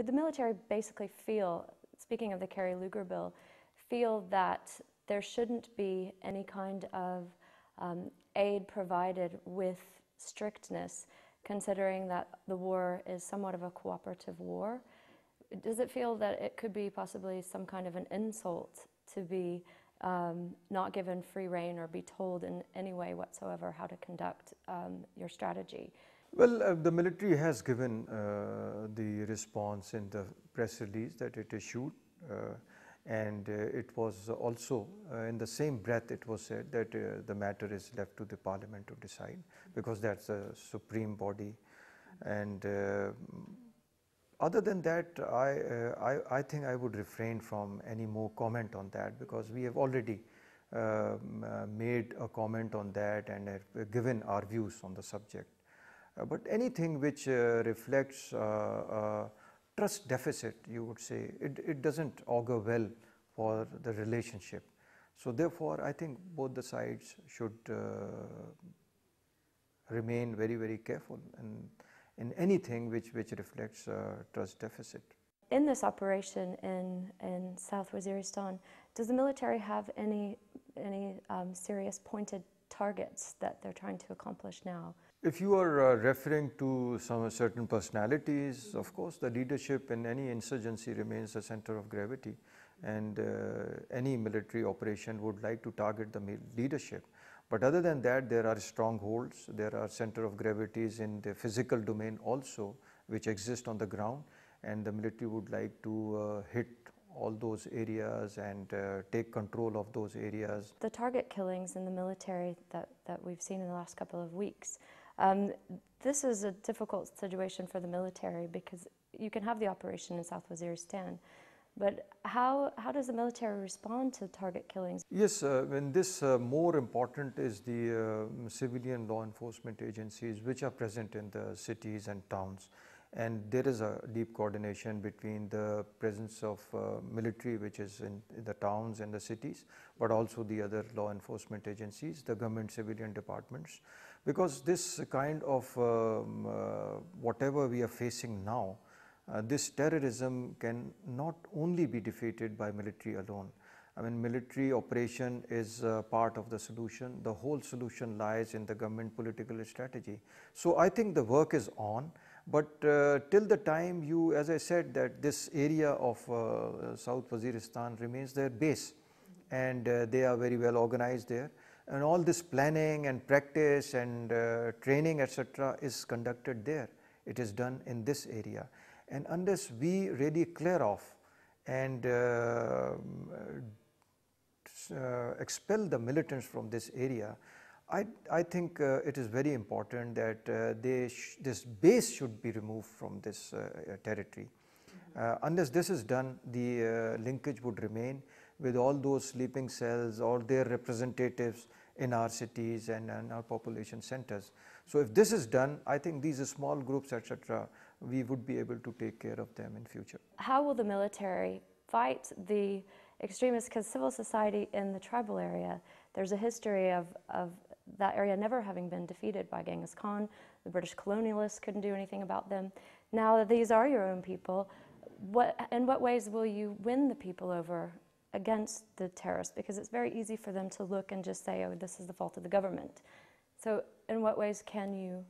would the military basically feel, speaking of the Kerry Lugar bill, feel that there shouldn't be any kind of aid provided with strictness, considering that the war is somewhat of a cooperative war? Does it feel that it could be possibly some kind of an insult to be not given free rein or be told in any way whatsoever how to conduct your strategy? Well, the military has given the response in the press release that it issued, and it was also in the same breath it was said that the matter is left to the Parliament to decide, because that's a supreme body. And other than that, I think I would refrain from any more comment on that, because we have already made a comment on that and have given our views on the subject. But anything which reflects trust deficit, you would say, it doesn't augur well for the relationship. So therefore, I think both the sides should remain very, very careful in anything which reflects trust deficit. In this operation in South Waziristan, does the military have any serious pointed targets that they're trying to accomplish now? If you are referring to some certain personalities, of course the leadership in any insurgency remains the center of gravity, and any military operation would like to target the leadership. But other than that, there are strongholds, there are center of gravities in the physical domain also, which exist on the ground, and the military would like to hit all those areas and take control of those areas. The target killings in the military that we've seen in the last couple of weeks, this is a difficult situation for the military, because you can have the operation in South Waziristan, but how does the military respond to target killings? Yes, in this more important is the civilian law enforcement agencies which are present in the cities and towns. And there is a deep coordination between the presence of military, which is in the towns and the cities, but also the other law enforcement agencies, the government civilian departments. Because this kind of whatever we are facing now, this terrorism can not only be defeated by military alone. I mean, military operation is part of the solution. The whole solution lies in the government political strategy. So I think the work is on. But till the time you, as I said, that this area of South Waziristan remains their base, and they are very well organized there, and all this planning and practice and training, etc., is conducted there. It is done in this area, and unless we really clear off and expel the militants from this area, I think it is very important that this base should be removed from this territory. Unless this is done, the linkage would remain with all those sleeping cells or their representatives in our cities and our population centers. So if this is done, I think these small groups, etc., we would be able to take care of them in future. How will the military fight the extremists? Because civil society in the tribal area, there's a history of that area never having been defeated by Genghis Khan. The British colonialists couldn't do anything about them. Now that these are your own people, in what ways will you win the people over against the terrorists? Because it's very easy for them to look and just say, oh, this is the fault of the government. So in what ways can you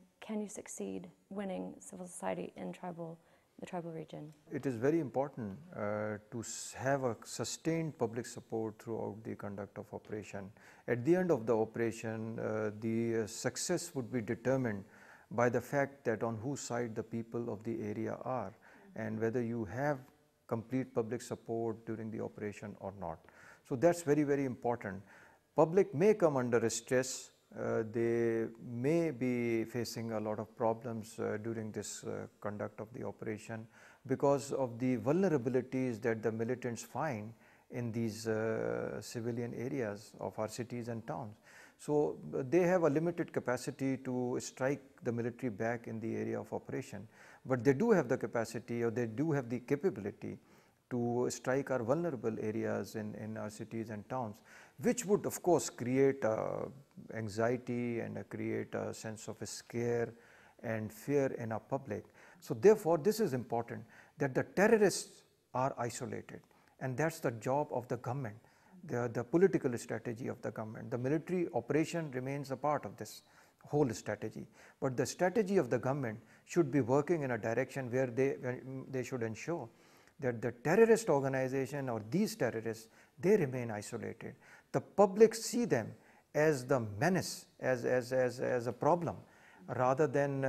succeed winning civil society in the tribal region? It is very important to have a sustained public support throughout the conduct of operation. At the end of the operation, the success would be determined by the fact that on whose side the people of the area are, and whether you have complete public support during the operation or not. So that's very, very important. Public may come under stress. They may be facing a lot of problems during this conduct of the operation because of the vulnerabilities that the militants find in these civilian areas of our cities and towns. So they have a limited capacity to strike the military back in the area of operation, but they do have the capacity, or they do have the capability to strike our vulnerable areas in our cities and towns, which would of course create anxiety and create a sense of scare and fear in our public. So therefore this is important, that the terrorists are isolated. And that's the job of the government, the political strategy of the government. The military operation remains a part of this whole strategy. But the strategy of the government should be working in a direction where they should ensure that the terrorist organization or these terrorists, they remain isolated. The public see them as the menace, as a problem, rather than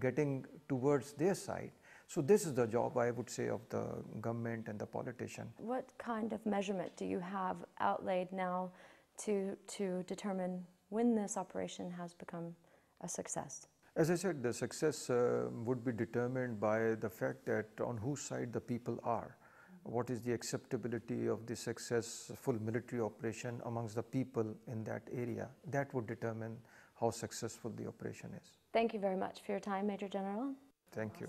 getting towards their side. So this is the job, I would say, of the government and the politician. What kind of measurement do you have outlaid now to determine when this operation has become a success? As I said, the success would be determined by the fact that on whose side the people are. What is the acceptability of the successful military operation amongst the people in that area? That would determine how successful the operation is. Thank you very much for your time, Major General. Thank you.